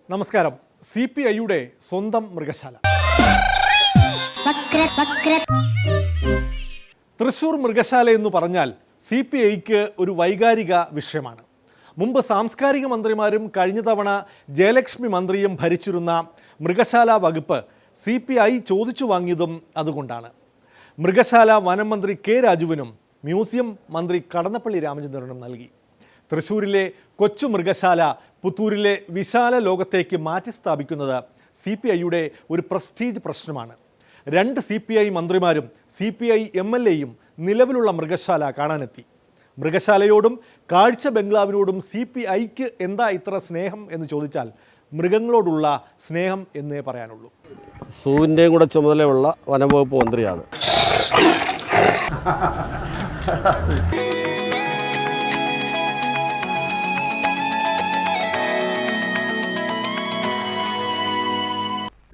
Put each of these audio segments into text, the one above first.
നമസ്കാരം. CPIയുടെ സ്വന്തം മൃഗശാല തൃശൂർ മൃഗശാല എന്ന് പറഞ്ഞാൽ CPIക്ക് ഒരു വൈകാരിക വിഷയമാണ്. മുമ്പ് സാംസ്കാരിക മന്ത്രിമാരും കഴിഞ്ഞ തവണ ജയലക്ഷ്മി മന്ത്രിയും ഭരിച്ചിരുന്ന മൃഗശാല വകുപ്പ് CPI ചോദിച്ചു വാങ്ങിയതും അതുകൊണ്ടാണ്. മൃഗശാല വനം മന്ത്രി കെ രാജുവിനും മ്യൂസിയം മന്ത്രി കടന്നപ്പള്ളി രാമചന്ദ്രനും നൽകി. തൃശ്ശൂരിലെ കൊച്ചു മൃഗശാല പുത്തൂരിലെ വിശാല ലോകത്തേക്ക് മാറ്റി സ്ഥാപിക്കുന്നത് CPIയുടെ ഒരു പ്രസ്റ്റീജ് പ്രശ്നമാണ്. 2 CPI മന്ത്രിമാരും CPI MLAയും നിലവിലുള്ള മൃഗശാല കാണാനെത്തി. മൃഗശാലയോടും കാഴ്ച ബംഗ്ലാവിനോടും CPIക്ക് എന്താ ഇത്ര സ്നേഹം എന്ന് ചോദിച്ചാൽ മൃഗങ്ങളോടുള്ള സ്നേഹം എന്നേ പറയാനുള്ളൂ. സൂവിൻ്റെയും കൂടെ ചുമതലയുള്ള വനംവകുപ്പ് മന്ത്രിയാണ്.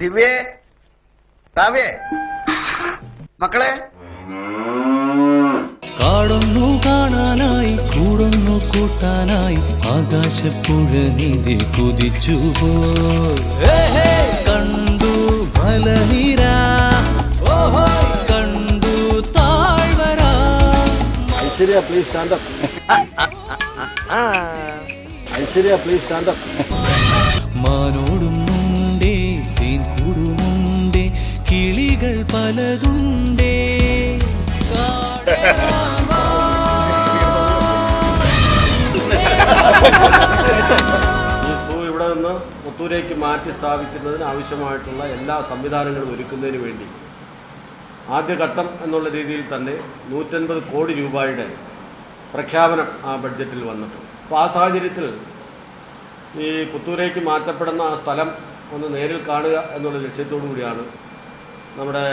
ദിവ്യേ, കാവ്യേ, മക്കളെ, കാടൊന്നു കാണാനായി കൂടൊന്നു കൂട്ടാനായി ആകാശപ്പുഴ നീതി കുതിച്ചു കണ്ടു മലനിര കണ്ടു താഴ്വര. Aishwarya please stand up. Aishwarya please stand up. മാനോടുന്നുണ്ടേ തേൻ കൂടുമുണ്ടേ കിളികൾ പലതുണ്ടേ. ഈ സൂ ഇവിടെ നിന്ന് പുത്തൂരേക്ക് മാറ്റി സ്ഥാപിക്കുന്നതിന് ആവശ്യമായിട്ടുള്ള എല്ലാ സംവിധാനങ്ങളും ഒരുക്കുന്നതിന് വേണ്ടി ആദ്യഘട്ടം എന്നുള്ള രീതിയിൽ തന്നെ 150 കോടി രൂപയുടെ പ്രഖ്യാപനം ആ ബഡ്ജറ്റിൽ വന്നിട്ടുണ്ട്. അപ്പോൾ ആ സാഹചര്യത്തിൽ ഈ പുത്തൂരേക്ക് മാറ്റപ്പെടുന്ന ആ സ്ഥലം ഒന്ന് നേരിൽ കാണുക എന്നുള്ള ലക്ഷ്യത്തോടു കൂടിയാണ് നമ്മുടെ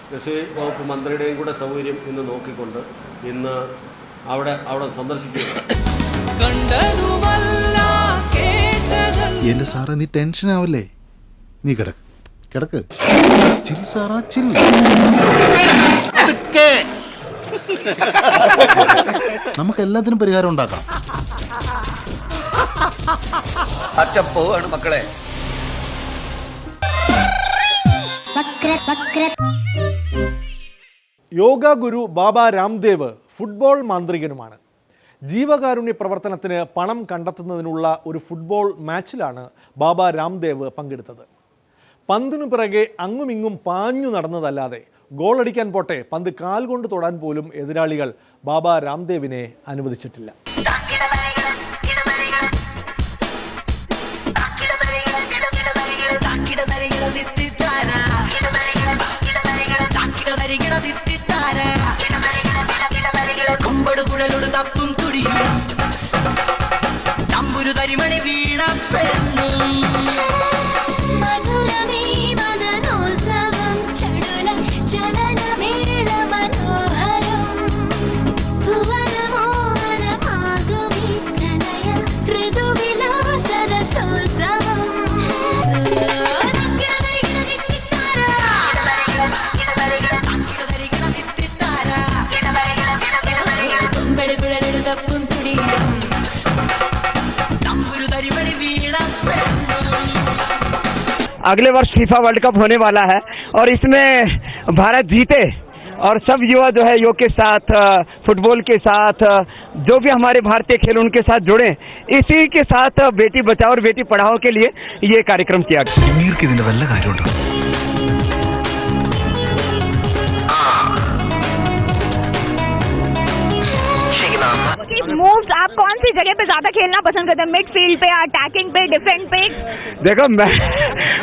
കൃഷി വകുപ്പ് മന്ത്രിയുടെയും കൂടെ സൗകര്യം ഇന്ന് നോക്കിക്കൊണ്ട് ഇന്ന് അവിടെ സന്ദർശിക്കുക. എന്റെ സാറേ, നീ ടെൻഷൻ ആവല്ലേ? നീ കിടക്ക് ചിൽ സാറാ ചിൽ. നമുക്ക് എല്ലാത്തിനും പരിഹാരം ഉണ്ടാക്കാം. പോവാണ് മക്കളെ. യോഗ ഗുരു ബാബ രാംദേവ് ഫുട്ബോൾ മാന്ത്രികനുമാണ്. ജീവകാരുണ്യ പ്രവർത്തനത്തിന് പണം കണ്ടെത്തുന്നതിനുള്ള ഒരു ഫുട്ബോൾ മാച്ചിലാണ് ബാബ രാംദേവ് പങ്കെടുത്തത്. പന്തിനു പിറകെ അങ്ങുമിങ്ങും പാഞ്ഞു നടന്നതല്ലാതെ ഗോളടിക്കാൻ പോട്ടെ, പന്ത് കാൽ കൊണ്ട് തൊടാൻ പോലും എതിരാളികൾ ബാബ രാംദേവിനെ അനുവദിച്ചിട്ടില്ല. अगले वर्ष फीफा वर्ल्ड कप होने वाला है और इसमें भारत जीते और सब युवा जो है योग के साथ, फुटबॉल के साथ, जो भी हमारे भारतीय खेल उनके साथ जुड़े. इसी के साथ बेटी बचाओ और बेटी पढ़ाओ के लिए ये कार्यक्रम किया गया. मूव्स आप कौन सी जगह पे ज्यादा खेलना पसंद करते हैं? मिडफील्ड पे, अटैकिंग पे, डिफेंस पे? देखो, मैं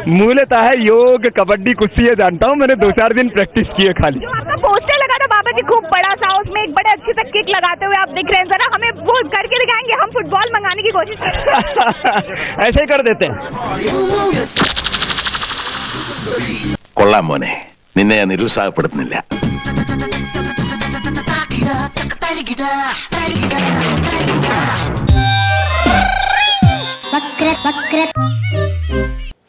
मूलतः है योग, कबड्डी, कुश्ती ये जानता हूँ. मैंने 2-4 दिन प्रैक्टिस की है खाली. जो आपका पोस्टर लगा था बाबा जी खूब बड़ा सा, उसमें एक बड़े अच्छे से किक लगाते हुए आप दिख रहे हैं. जरा हमें वो करके दिखाएंगे, हम फुटबॉल मंगाने की कोशिश करेंगे. ऐसे ही कर देते हैं. കൊള്ളാം മോനെ, നിന്നെ ഞാൻ നിരുത്സാഹപ്പെടുത്തുന്നില്ല.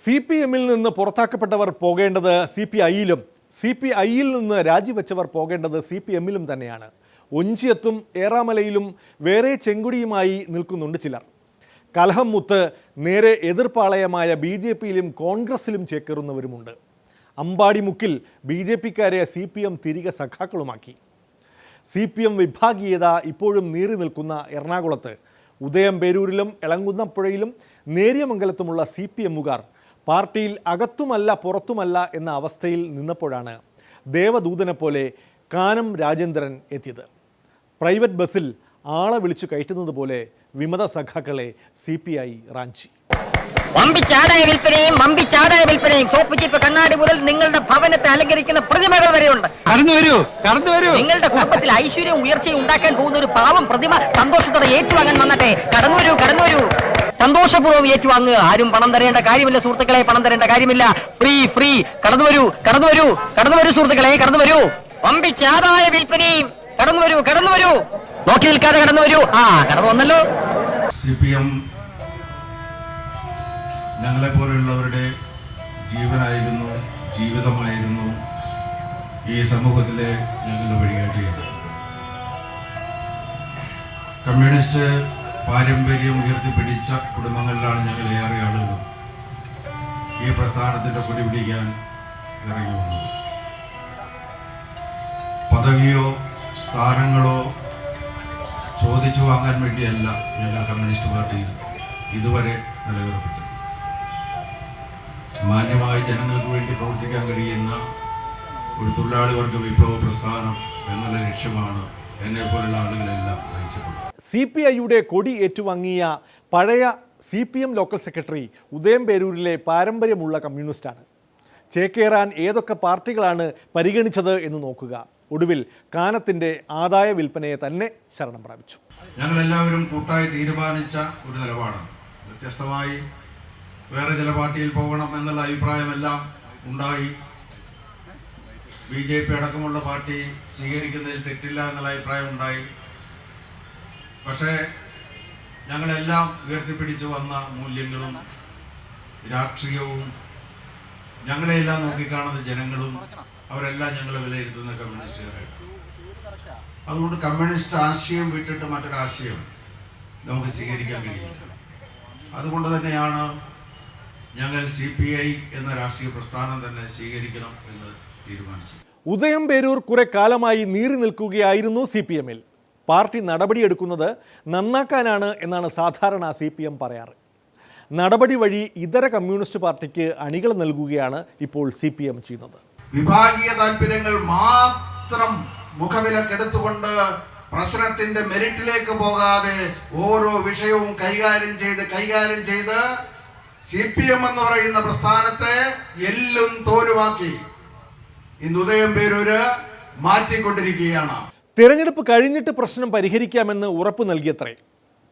CPM-ൽ നിന്ന് പുറത്താക്കപ്പെട്ടവർ പോകേണ്ടത് CPI-യിലും CPIയിൽ നിന്ന് രാജിവെച്ചവർ പോകേണ്ടത് CPMലും തന്നെയാണ്. ഒഞ്ചിയത്തും ഏറാമലയിലും വേറെ ചെങ്കുടിയുമായി നിൽക്കുന്നുണ്ട് ചിലർ. കലഹം മുത്ത് നേരെ എതിർപ്പാളയമായ BJPയിലും കോൺഗ്രസിലും ചേക്കേറുന്നവരുമുണ്ട്. അമ്പാടിമുക്കിൽ BJPക്കാരെ CPM തിരികെ സഖാക്കളുമാക്കി. CPM വിഭാഗീയത ഇപ്പോഴും നീറി നിൽക്കുന്ന എറണാകുളത്ത് ഉദയംപേരൂരിലും എളങ്കുന്നപ്പുഴയിലും നേര്യമംഗലത്തുമുള്ള CPMുകാർ പാർട്ടിയിൽ അകത്തുമല്ല പുറത്തുമല്ല എന്ന അവസ്ഥയിൽ നിന്നപ്പോഴാണ് ദേവദൂതനെ പോലെ കാനം രാജേന്ദ്രൻ എത്തിയത്. പ്രൈവറ്റ് ബസ്സിൽ ആളെ വിളിച്ചു കയറ്റുന്നത് പോലെ വിമത സഖാക്കളെ CPI റാഞ്ചി. വമ്പിച്ചാടായ വിൽപ്പനയും സോപ്പ് ചീപ്പ് കണ്ണാടി മുതൽ നിങ്ങളുടെ ഭവനത്തെ അലങ്കരിക്കുന്ന പ്രതിമകൾ വരെയുണ്ട്. കടന്നു വരൂ. നിങ്ങളുടെ കുടുംബത്തിൽ ഐശ്വര്യം ഉയർച്ചയും ഉണ്ടാക്കാൻ പോകുന്ന ഒരു പാവം പ്രതിമ സന്തോഷത്തോടെ ഏറ്റുവാങ്ങാൻ വന്നട്ടെ. കടന്നു വരൂ. സന്തോഷപൂർവ്വം ഏറ്റുവാങ്ങുക. ആരും പണം തരേണ്ട കാര്യമില്ല സുഹൃത്തുക്കളെ, പണം തരേണ്ട കാര്യമില്ല. ഫ്രീ. കടന്നു വരൂ സുഹൃത്തുക്കളെ, കടന്നു വരൂ. വമ്പിച്ചാടായ വിൽപ്പനയും കടന്നു വരൂ. നോക്കി നിൽക്കാതെ കടന്നു വരൂ. കടന്നു വന്നല്ലോ. CPM ഞങ്ങളെപ്പോലെയുള്ളവരുടെ ജീവനായിരുന്നു, ജീവിതമായിരുന്നു, ഈ സമൂഹത്തിലെ ഞങ്ങളുടെ വഴികാട്ടിയാണ്. കമ്മ്യൂണിസ്റ്റ് പാരമ്പര്യം ഉയർത്തിപ്പിടിച്ച കുടുംബങ്ങളിലാണ് ഞങ്ങൾ ഏറെ ആളുകളും ഈ പ്രസ്ഥാനത്തിൻ്റെ കൊടി പിടിക്കാൻ ഇറങ്ങി വന്നത്. പദവിയോ സ്ഥാനങ്ങളോ ചോദിച്ചു വാങ്ങാൻ വേണ്ടിയല്ല ഞങ്ങൾ കമ്മ്യൂണിസ്റ്റ് പാർട്ടിയിൽ ഇതുവരെ നിലയുറപ്പിച്ചത്. മാന്യമായി ജനങ്ങൾക്ക് വേണ്ടി പ്രവർത്തിക്കാൻ കഴിയുന്ന ഒരു തൊഴിലാളി വർഗ വിപ്ലവ പ്രസ്ഥാനം എന്നുള്ള ലക്ഷ്യമാണ് എന്നെപ്പോലുള്ള ആളുകളെല്ലാം നയിച്ചിട്ടുള്ളത്. CPIയുടെ കൊടി ഏറ്റുവാങ്ങിയ പഴയ CPM ലോക്കൽ സെക്രട്ടറി ഉദയംപേരൂരിലെ പാരമ്പര്യമുള്ള കമ്മ്യൂണിസ്റ്റാണ്. ചേക്കേറാൻ ഏതൊക്കെ പാർട്ടികളാണ് പരിഗണിച്ചത് എന്ന് നോക്കുക. ഒടുവിൽ കാനത്തിൻ്റെ ആദായ വിൽപ്പനയെ തന്നെ ശരണം പ്രാപിച്ചു. ഞങ്ങളെല്ലാവരും കൂട്ടായി തീരുമാനിച്ച ഒരു നിലപാടാണ്. വ്യത്യസ്തമായി വേറെ ചില പാർട്ടിയിൽ പോകണം എന്നുള്ള അഭിപ്രായമെല്ലാം ഉണ്ടായി. BJP അടക്കമുള്ള പാർട്ടി സ്വീകരിക്കുന്നതിൽ തെറ്റില്ല എന്നുള്ള അഭിപ്രായം ഉണ്ടായി. പക്ഷേ ഞങ്ങളെല്ലാം ഉയർത്തിപ്പിടിച്ചു വന്ന മൂല്യങ്ങളും രാഷ്ട്രീയവും ഞങ്ങളെല്ലാം നോക്കിക്കാണുന്ന ജനങ്ങളും അവരെല്ലാം ഞങ്ങളെ വിലയിരുത്തുന്ന കമ്മ്യൂണിസ്റ്റുകാരാണ്. അതുകൊണ്ട് കമ്മ്യൂണിസ്റ്റ് ആശയം വിട്ടിട്ട് മറ്റൊരാശയം നമുക്ക് സ്വീകരിക്കാൻ കഴിയില്ല. അതുകൊണ്ട് തന്നെയാണ് ഞങ്ങൾ CPI എന്ന രാഷ്ട്രീയ പ്രസ്ഥാനം തന്നെ സ്വീകരിക്കണം എന്ന് തീരുമാനിച്ചത്. ഉദയംപേരൂർ കുറെ കാലമായി നീറി നിൽക്കുകയായിരുന്നു CPMൽ. പാർട്ടി നടപടിയെടുക്കുന്നത് നന്നാക്കാനാണ് എന്നാണ് സാധാരണ CPM പറയാറ്. നടപടി വഴി ഇതര കമ്മ്യൂണിസ്റ്റ് പാർട്ടിക്ക് അണികൾ നൽകുകയാണ് ഇപ്പോൾ CPM ചെയ്യുന്നത്. വിഭാഗീയ താല്പര്യങ്ങൾ മാത്രം മുഖവിലക്കെടുത്തുകൊണ്ട് പ്രശ്നത്തിന്റെ മെറിറ്റിലേക്ക് പോകാതെ ഓരോ വിഷയവും കൈകാര്യം ചെയ്ത് CPM എന്ന് പറയുന്ന പ്രസ്ഥാനത്തെ എല്ലും തോലുമാക്കി ഇന്ന് ഉദയംപേരൂര് മാറ്റിക്കൊണ്ടിരിക്കുകയാണ്. തിരഞ്ഞെടുപ്പ് കഴിഞ്ഞിട്ട് പ്രശ്നം പരിഹരിക്കാമെന്ന് ഉറപ്പ് നൽകിയത്രേ.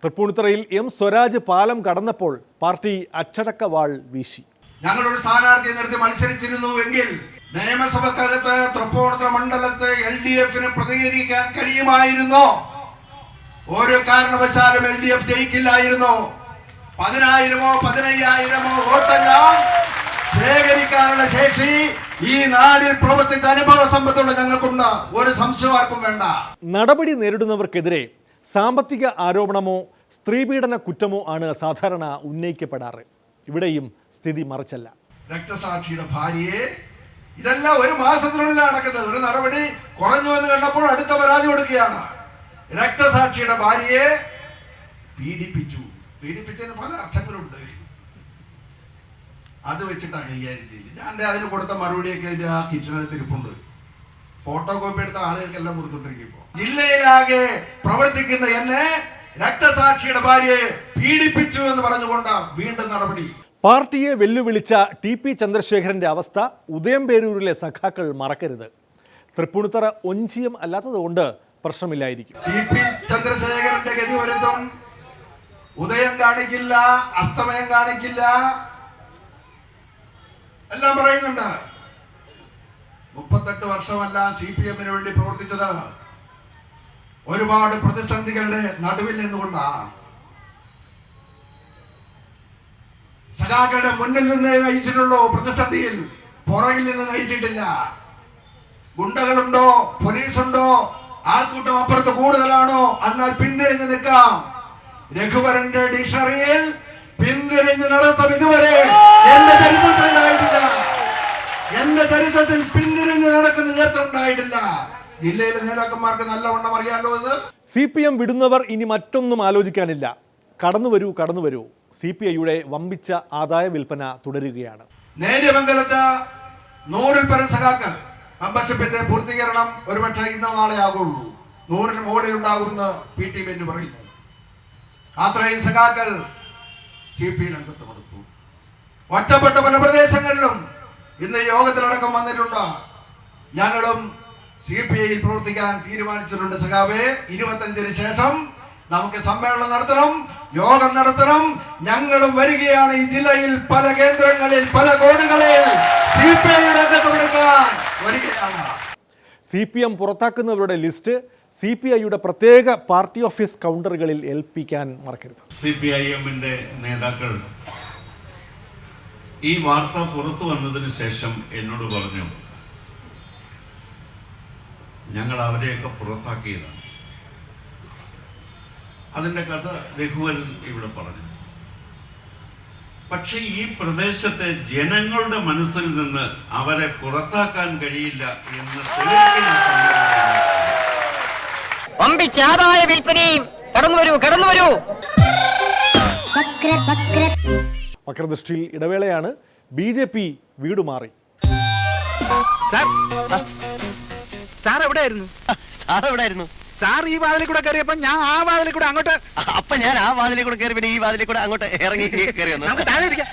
തൃപ്പൂണിത്തുറയിൽ M സ്വരാജ് പാലം കടന്നപ്പോൾ പാർട്ടി അച്ചടക്ക വാൾ വീശി. ഞങ്ങളൊരു സ്ഥാനാർത്ഥിയെ നിർത്തി മത്സരിച്ചിരുന്നു എങ്കിൽ നിയമസഭക്കകത്ത് തൃപ്പൂണിത്തുറ മണ്ഡലത്തെ LDFന് പ്രതികരിക്കാൻ കഴിയുമായിരുന്നോ? ഒരു കാരണവശാലും LDF ജയിക്കില്ലായിരുന്നു. 10,000-ഓ 15,000-ഓ വോട്ടെല്ലാം ശേഖരിക്കാനുള്ള ശേഷി ഈ നാടിൽ പ്രവർത്തിച്ച അനുഭവ സമ്പത്തുള്ള ഞങ്ങൾക്കുണ്ട്. ഒരു സംശയം ആർക്കും വേണ്ട. നടപടി നേരിടുന്നവർക്കെതിരെ സാമ്പത്തിക ആരോപണമോ സ്ത്രീപീഡന കുറ്റമോ ആണ് സാധാരണ ഉന്നയിക്കപ്പെടാറ്. ഇവിടെയും സ്ഥിതി മറിച്ചല്ല. രക്തസാക്ഷിയുടെ ഭാര്യയെ ഇതെല്ലാം ഒരു മാസത്തിനുള്ളിലാണ് നടക്കുന്നത്. ഒരു നടപടി കുറഞ്ഞു എന്ന് കണ്ടപ്പോൾ അടുത്ത പരാതി കൊടുക്കുകയാണ്. രക്തസാക്ഷിയുടെ ഭാര്യയെ പീഡിപ്പിച്ചതിന് പല അർത്ഥങ്ങളുണ്ട്. അത് വെച്ചിട്ടാണ് കൈകാര്യം ചെയ്യില്ല. ഞാൻ അതിന് കൊടുത്ത മറുപടിയൊക്കെ ആ കിച്ചണിൽ ഇരിപ്പുണ്ട്. ഫോട്ടോ കോപ്പി എടുത്ത ആളുകൾക്കെല്ലാം കൊടുത്തോണ്ടിരിക്കും. ഇപ്പോൾ ജില്ലയിലാകെ പ്രവർത്തിക്കുന്ന എന്നെ രക്തസാക്ഷിയുടെ ഭാര്യയെ പീഡിപ്പിച്ചു എന്ന് പറഞ്ഞുകൊണ്ട് വീണ്ടും നടപടി. പാർട്ടിയെ വെല്ലുവിളിച്ച TP ചന്ദ്രശേഖരന്റെ അവസ്ഥ ഉദയംപേരൂരിലെ സഖാക്കൾ മറക്കരുത്. തൃപ്പൂണിത്തുറ ഒഞ്ചിയം അല്ലാത്തതുകൊണ്ട് പ്രശ്നമില്ലായിരിക്കും. TP ചന്ദ്രശേഖരന്റെ ഗതി വരുത്തും. ഉദയം കാണിക്കില്ല, അസ്തമയം കാണിക്കില്ല, എല്ലാം പറയുന്നുണ്ട്. 38 വർഷമല്ല CPMന് വേണ്ടി പ്രവർത്തിച്ചത്. ഒരുപാട് പ്രതിസന്ധികളുടെ നടുവിൽ നിന്നുകൊണ്ടാണ്. സഖാക്കളുടെ മുന്നിൽ നിന്ന് നയിച്ചിട്ടുള്ളൂ പ്രതിസന്ധിയിൽ, പുറകിൽ നിന്ന് നയിച്ചിട്ടില്ല. ഗുണ്ടകളുണ്ടോ, പോലീസുണ്ടോ, ആൾക്കൂട്ടം അപ്പുറത്ത് കൂടുതലാണോ, എന്നാൽ പിന്തിരിഞ്ഞ് നിൽക്കാം. രഘുവരന്റെ ഡിക്ഷണറിയിൽ പിന്തിരിഞ്ഞ് നടത്തം ഇതുവരെ എന്റെ ചരിത്രത്തിൽ ഉണ്ടായിട്ടില്ല. എന്റെ ചരിത്രത്തിൽ പിന്തിരിഞ്ഞ് നടക്കുന്ന ചരിത്രം ഉണ്ടായിട്ടില്ല. ജില്ലയിലെ നേതാക്കന്മാർക്ക് നല്ലവണ്ണം അറിയാലോ ഇത്. CPM വിടുന്നവർ ഇനി മറ്റൊന്നും ആലോചിക്കാനില്ല. കടന്നു വരൂ. CPIയുടെ വമ്പിച്ച ആദായ വിൽപ്പന തുടരുകയാണ്. നേര്യമംഗലത്ത് 100-ൽ പരം സഖാക്കൾ മെമ്പർഷിപ്പിന്റെ പൂർത്തീകരണം ഒരുപക്ഷെ ഇന്നോ നാളെ ആകുള്ളൂ. 100-ന് മുകളിൽ ഉണ്ടാകുമെന്ന് PT ബെന്നി പറയുന്നു. അത്രയും സഖാക്കൾ CPI അംഗത്വം എടുത്തു. ഒറ്റപ്പെട്ട പല പ്രദേശങ്ങളിലും ഇന്ന് യോഗത്തിലടക്കം വന്നിട്ടുണ്ട്. ഞങ്ങളും CPIയിൽ പ്രവർത്തിക്കാൻ തീരുമാനിച്ചിട്ടുണ്ട്. സഖാവേ, 25-ന് ശേഷം നമുക്ക് സമ്മേളനം നടത്തണം, യോഗം നടത്തണം. ഞങ്ങളും വരികയാണ്. ഈ ജില്ലയിൽ പല കേന്ദ്രങ്ങളിൽ, പല കോണുകളിൽ CPIയുടെ അംഗത്വം എടുക്കാൻ വരികയാണ്. CPM പുറത്താക്കുന്നവരുടെ ലിസ്റ്റ് CPIയുടെ പ്രത്യേക പാർട്ടി ഓഫീസ് കൗണ്ടറുകളിൽ ഏൽപ്പിക്കാൻ മറക്കരുത്. CPIMന്റെ നേതാക്കൾ ഈ വാർത്ത പുറത്തു വന്നതിന് ശേഷം എന്നോട് പറഞ്ഞു, ഞങ്ങൾ അവരെയൊക്കെ പുറത്താക്കിയതാണ്. അതിൻ്റെ കഥ രഘുവരൻ ഇവിടെ പറഞ്ഞു. പക്ഷെ ഈ പ്രദേശത്തെ ജനങ്ങളുടെ മനസ്സിൽ നിന്ന് അവരെ പുറത്താക്കാൻ കഴിയില്ല എന്ന് തെളിയിക്കുന്ന വമ്പിച്ചാടായ വിൽപ്പനയും കടന്നു വരൂ. വക്രദൃഷ്ടിയിൽ ഇടവേളയാണ്. BJP വീടുമാറി. സാർ എവിടെയായിരുന്നു? സാർ ഈ വാതിലിൽ കൂടെ കയറിയപ്പോ ഞാൻ ആ വാതിലിൽ കൂടെ അങ്ങോട്ട്, അപ്പൊ ഞാൻ ആ വാതിലിൽ കൂടെ കയറി, പിന്നെ ഈ വാതിലിൽ കൂടെ അങ്ങോട്ട് ഇറങ്ങി കയറി വന്നു. നമുക്ക് താഴെ ഇരിക്കാം.